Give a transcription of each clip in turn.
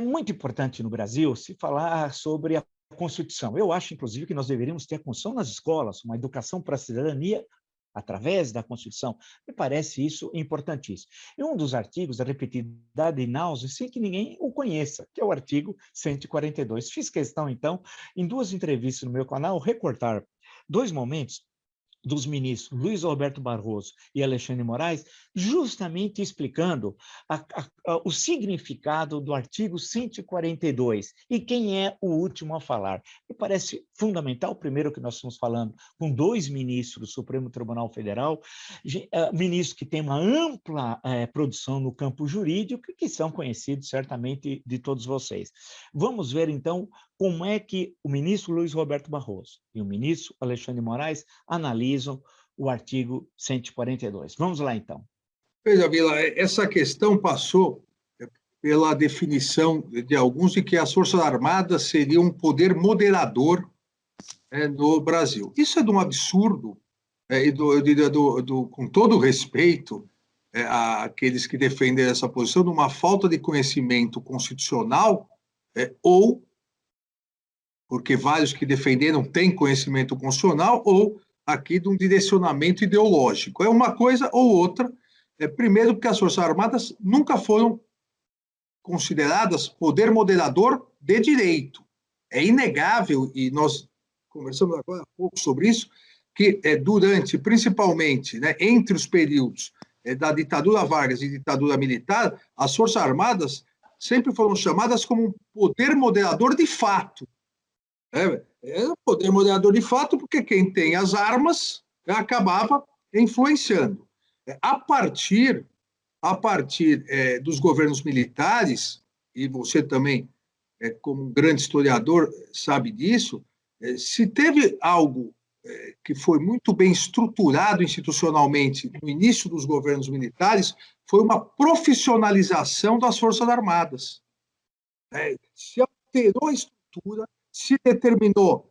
muito importante no Brasil se falar sobre a Constituição. Eu acho, inclusive, que nós deveríamos ter a Constituição nas escolas, uma educação para a cidadania através da Constituição. Me parece isso importantíssimo. E um dos artigos é repetido ad nauseam, sem que ninguém o conheça, que é o artigo 142. Fiz questão, então, em duas entrevistas no meu canal, recortar dois momentos dos ministros Luiz Roberto Barroso e Alexandre de Moraes, justamente explicando o significado do artigo 142 e quem é o último a falar. Me parece fundamental, primeiro que nós estamos falando com dois ministros do Supremo Tribunal Federal, ministros que têm uma ampla produção no campo jurídico, que são conhecidos certamente de todos vocês. Vamos ver, então, como é que o ministro Luiz Roberto Barroso e o ministro Alexandre de Moraes analisam o artigo 142. Vamos lá, então. Veja, Vila, essa questão passou pela definição de alguns de que as Forças Armadas seriam um poder moderador no Brasil. Isso é de um absurdo, com todo respeito àqueles que defendem essa posição, de uma falta de conhecimento constitucional ou porque vários que defenderam têm conhecimento constitucional, ou aqui de um direcionamento ideológico. É uma coisa ou outra. Primeiro, porque as Forças Armadas nunca foram consideradas poder moderador de direito. É inegável, e nós conversamos agora há pouco sobre isso, que durante, principalmente, entre os períodos da ditadura Vargas e ditadura militar, as Forças Armadas sempre foram chamadas como um poder moderador de fato. É um poder moderador de fato, porque quem tem as armas acabava influenciando. A partir dos governos militares, e você também, como um grande historiador, sabe disso, se teve algo que foi muito bem estruturado institucionalmente no início dos governos militares, foi uma profissionalização das Forças Armadas. Se alterou a estrutura, se determinou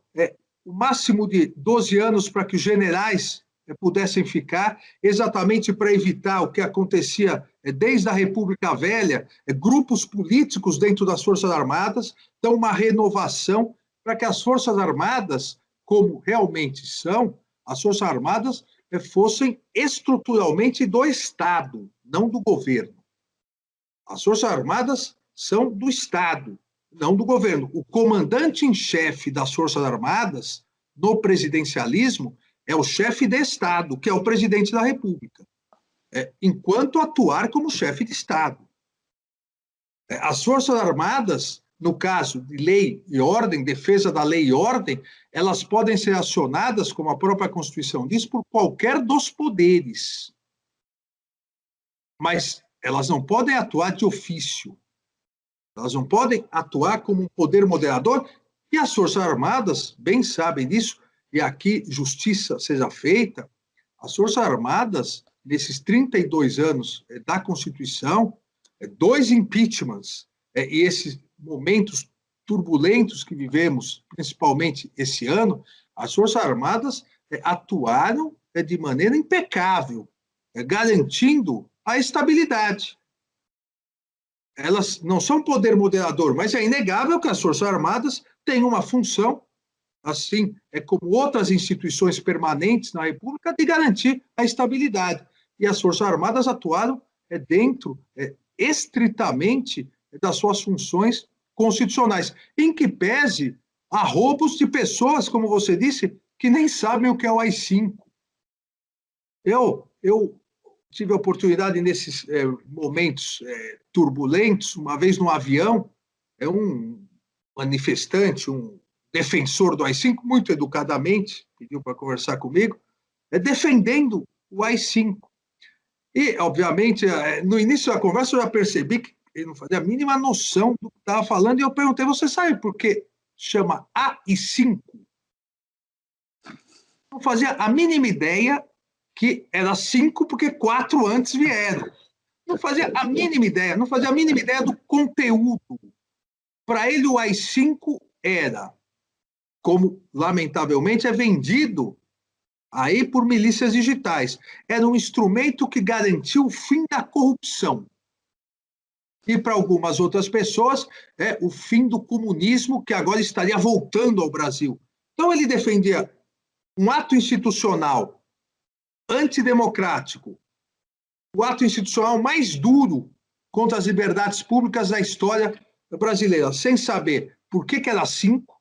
o máximo de 12 anos para que os generais pudessem ficar, exatamente para evitar o que acontecia desde a República Velha, grupos políticos dentro das Forças Armadas. Então, uma renovação para que as Forças Armadas, como realmente são, as Forças Armadas fossem estruturalmente do Estado, não do governo. As Forças Armadas são do Estado, não do governo. O comandante em chefe das Forças Armadas, no presidencialismo, é o chefe de Estado, que é o presidente da República, enquanto atuar como chefe de Estado. As Forças Armadas, no caso de lei e ordem, defesa da lei e ordem, elas podem ser acionadas, como a própria Constituição diz, por qualquer dos poderes. Mas elas não podem atuar de ofício. Elas não podem atuar como um poder moderador, e as Forças Armadas bem sabem disso, e aqui justiça seja feita. As Forças Armadas, nesses 32 anos da Constituição, 2 impeachments, e esses momentos turbulentos que vivemos, principalmente esse ano, as Forças Armadas atuaram de maneira impecável, garantindo a estabilidade. Elas não são poder moderador, mas é inegável que as Forças Armadas têm uma função, assim como outras instituições permanentes na República, de garantir a estabilidade. E as Forças Armadas atuaram dentro, estritamente, das suas funções constitucionais, em que pese a roubos de pessoas, como você disse, que nem sabem o que é o AI-5. Eu tive a oportunidade, nesses momentos turbulentos, uma vez no avião, um manifestante, um defensor do AI-5, muito educadamente, pediu para conversar comigo, defendendo o AI-5. E, obviamente, no início da conversa eu já percebi que ele não fazia a mínima noção do que estava falando, e eu perguntei, você sabe por que chama AI-5? Não fazia a mínima ideia que era 5 porque 4 antes vieram. Não fazia a mínima ideia, não fazia a mínima ideia do conteúdo. Para ele, o AI-5 era, como lamentavelmente é vendido aí por milícias digitais, era um instrumento que garantiu o fim da corrupção. e para algumas outras pessoas é o fim do comunismo que agora estaria voltando ao Brasil. Então ele defendia um ato institucional antidemocrático, o ato institucional mais duro contra as liberdades públicas da história brasileira, sem saber por que era 5,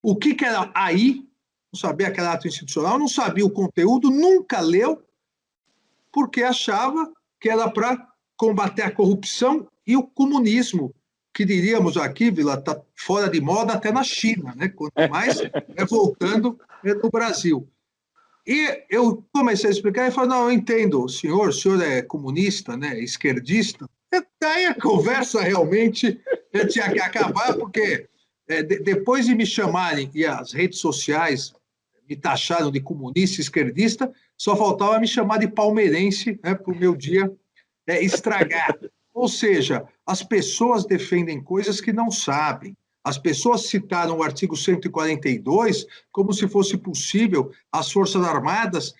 o que era AI, não sabia que era ato institucional, não sabia o conteúdo, nunca leu, porque achava que era para combater a corrupção e o comunismo, que diríamos aqui, Vila, está fora de moda até na China, né? Quanto mais voltando no Brasil. E eu comecei a explicar e falei, não, eu entendo, o senhor é comunista, né, esquerdista. E daí a conversa realmente tinha que acabar, porque depois de me chamarem, e as redes sociais me taxaram de comunista, esquerdista, só faltava me chamar de palmeirense, né, para o meu dia estragar. Ou seja, as pessoas defendem coisas que não sabem. As pessoas citaram o artigo 142 como se fosse possível as Forças Armadas,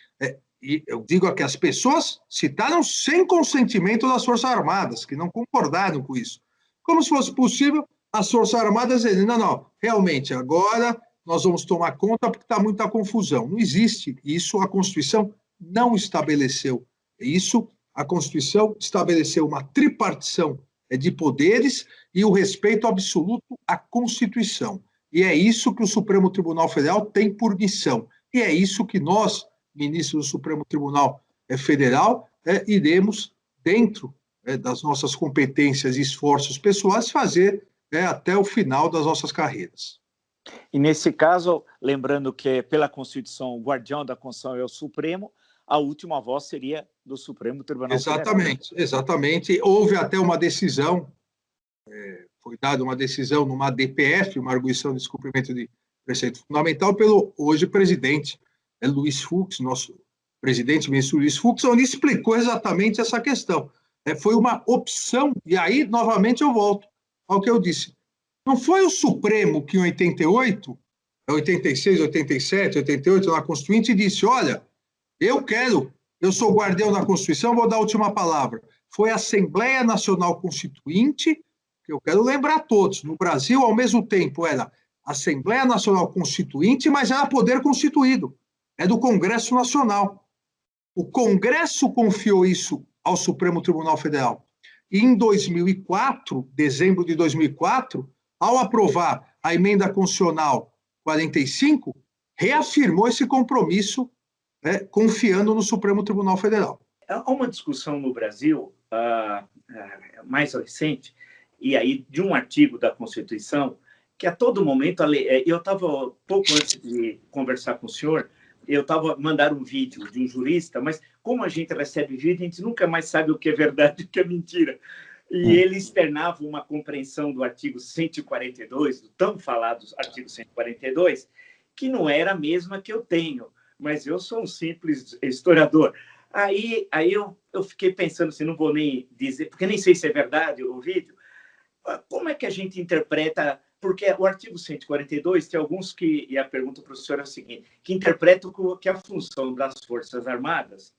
e eu digo aqui, as pessoas citaram sem consentimento das Forças Armadas, que não concordaram com isso. Como se fosse possível as Forças Armadas dizerem, não, realmente, agora nós vamos tomar conta porque está muita confusão. Não existe isso, a Constituição não estabeleceu isso. A Constituição estabeleceu uma tripartição de poderes e o respeito absoluto à Constituição. E é isso que o Supremo Tribunal Federal tem por missão. E é isso que nós, ministros do Supremo Tribunal Federal, iremos, dentro das nossas competências e esforços pessoais, fazer até o final das nossas carreiras. E nesse caso, lembrando que pela Constituição, o guardião da Constituição é o Supremo, a última voz seria do Supremo Tribunal Federal. Exatamente. Houve até uma decisão, foi dada uma decisão numa DPF, uma arguição de descumprimento de preceito fundamental, pelo hoje presidente Luiz Fux, nosso presidente, ministro Luiz Fux, onde explicou exatamente essa questão. Foi uma opção, e aí, novamente, eu volto ao que eu disse. Não foi o Supremo que em 88, 86, 87, 88, na Constituinte, disse, olha, eu sou guardião da Constituição, vou dar a última palavra. Foi a Assembleia Nacional Constituinte, que eu quero lembrar a todos, no Brasil, ao mesmo tempo, era Assembleia Nacional Constituinte, mas era poder constituído, é do Congresso Nacional. O Congresso confiou isso ao Supremo Tribunal Federal. E em 2004, dezembro de 2004, ao aprovar a emenda constitucional 45, reafirmou esse compromisso, confiando no Supremo Tribunal Federal. Há uma discussão no Brasil, mais recente, e aí de um artigo da Constituição, que a todo momento, eu estava, pouco antes de conversar com o senhor, eu estava mandando um vídeo de um jurista, mas como a gente recebe vídeo, a gente nunca mais sabe o que é verdade e o que é mentira. E ele externava uma compreensão do artigo 142, do tão falado artigo 142, que não era a mesma que eu tenho, mas eu sou um simples historiador. Aí eu fiquei pensando assim, não vou nem dizer, porque nem sei se é verdade o vídeo, como é que a gente interpreta, porque o artigo 142 tem alguns que, e a pergunta para o senhor é a seguinte, que interpretam que a função das Forças Armadas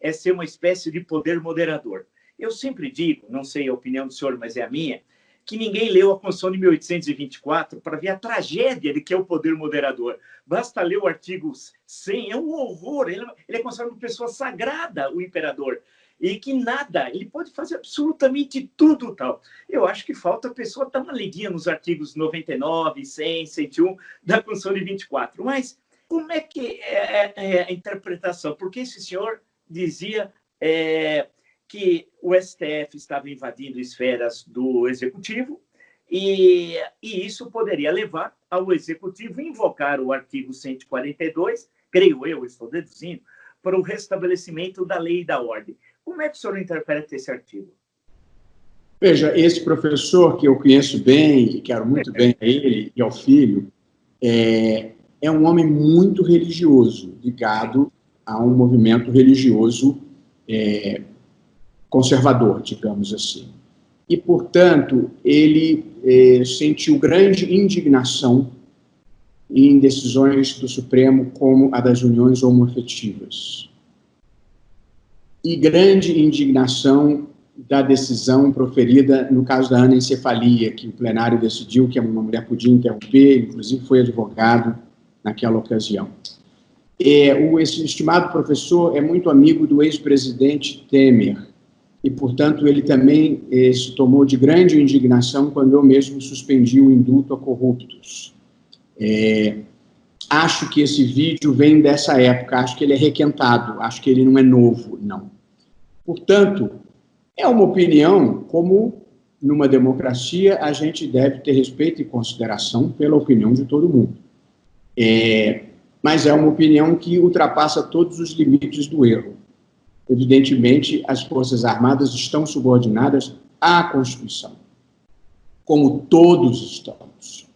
é ser uma espécie de poder moderador. Eu sempre digo, não sei a opinião do senhor, mas é a minha, que ninguém leu a Constituição de 1824 para ver a tragédia de que é o poder moderador. Basta ler o artigo 100, é um horror. Ele é considerado uma pessoa sagrada, o imperador, e que nada, ele pode fazer absolutamente tudo tal. Eu acho que falta a pessoa dar uma lidinha nos artigos 99, 100, 101 da Constituição de 24. Mas como é que é a interpretação? Porque esse senhor dizia que o STF estava invadindo esferas do Executivo e isso poderia levar ao Executivo invocar o artigo 142, creio eu, estou deduzindo, para o restabelecimento da lei e da ordem. Como é que o senhor interpreta esse artigo? Veja, esse professor que eu conheço bem, que quero muito bem a ele e ao filho, é um homem muito religioso, ligado a um movimento religioso conservador, digamos assim. E, portanto, ele sentiu grande indignação em decisões do Supremo como a das uniões homoafetivas. E grande indignação da decisão proferida no caso da anencefalia, que o plenário decidiu que uma mulher podia interromper, inclusive foi advogado naquela ocasião. Esse estimado professor é muito amigo do ex-presidente Temer, e, portanto, ele também se tomou de grande indignação quando eu mesmo suspendi o indulto a corruptos. Acho que esse vídeo vem dessa época, acho que ele é requentado, acho que ele não é novo, não. Portanto, é uma opinião, como numa democracia a gente deve ter respeito e consideração pela opinião de todo mundo. Mas é uma opinião que ultrapassa todos os limites do erro. Evidentemente, as Forças Armadas estão subordinadas à Constituição, como todos estamos.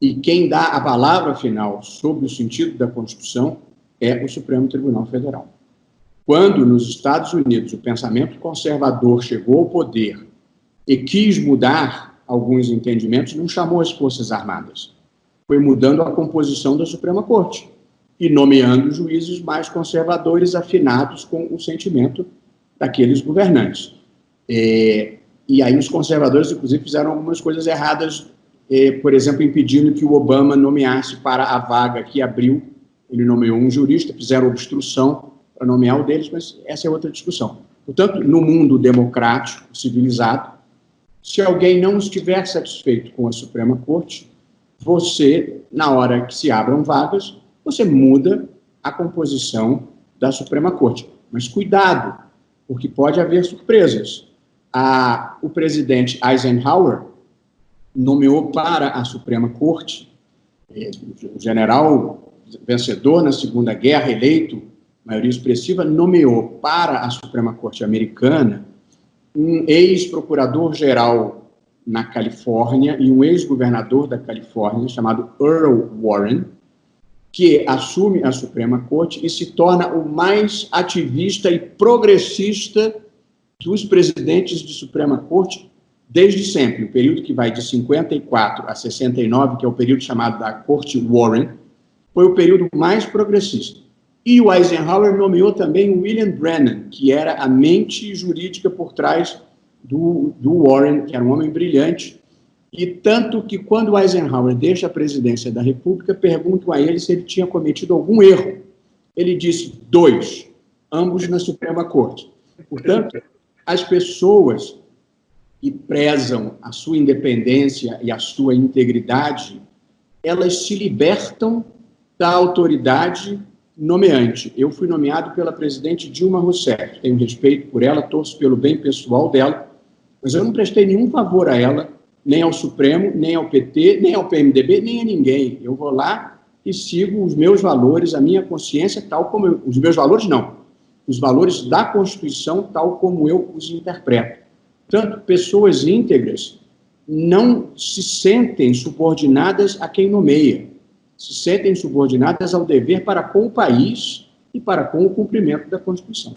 E quem dá a palavra final sobre o sentido da Constituição é o Supremo Tribunal Federal. Quando, nos Estados Unidos, o pensamento conservador chegou ao poder e quis mudar alguns entendimentos, não chamou as Forças Armadas. Foi mudando a composição da Suprema Corte e nomeando juízes mais conservadores, afinados com o sentimento daqueles governantes. E aí os conservadores, inclusive, fizeram algumas coisas erradas, por exemplo, impedindo que o Obama nomeasse para a vaga que abriu, ele nomeou um jurista, fizeram obstrução para nomear o deles, mas essa é outra discussão. Portanto, no mundo democrático, civilizado, se alguém não estiver satisfeito com a Suprema Corte, você, na hora que se abram vagas, você muda a composição da Suprema Corte. Mas cuidado, porque pode haver surpresas. O presidente Eisenhower nomeou para a Suprema Corte, o general vencedor na Segunda Guerra, eleito, maioria expressiva, nomeou para a Suprema Corte americana um ex-procurador-geral na Califórnia e um ex-governador da Califórnia, chamado Earl Warren, que assume a Suprema Corte e se torna o mais ativista e progressista dos presidentes de Suprema Corte desde sempre. O período que vai de 54 a 69, que é o período chamado da Corte Warren, foi o período mais progressista. E o Eisenhower nomeou também o William Brennan, que era a mente jurídica por trás do Warren, que era um homem brilhante. E tanto que, quando Eisenhower deixa a presidência da República, perguntam a ele se ele tinha cometido algum erro. Ele disse 2, ambos na Suprema Corte. Portanto, as pessoas que prezam a sua independência e a sua integridade, elas se libertam da autoridade nomeante. Eu fui nomeado pela presidente Dilma Rousseff, tenho respeito por ela, torço pelo bem pessoal dela, mas eu não prestei nenhum favor a ela, nem ao Supremo, nem ao PT, nem ao PMDB, nem a ninguém. Eu vou lá e sigo os meus valores, a minha consciência, tal como os meus valores não, os valores da Constituição, tal como eu os interpreto. Portanto, pessoas íntegras não se sentem subordinadas a quem nomeia, se sentem subordinadas ao dever para com o país e para com o cumprimento da Constituição.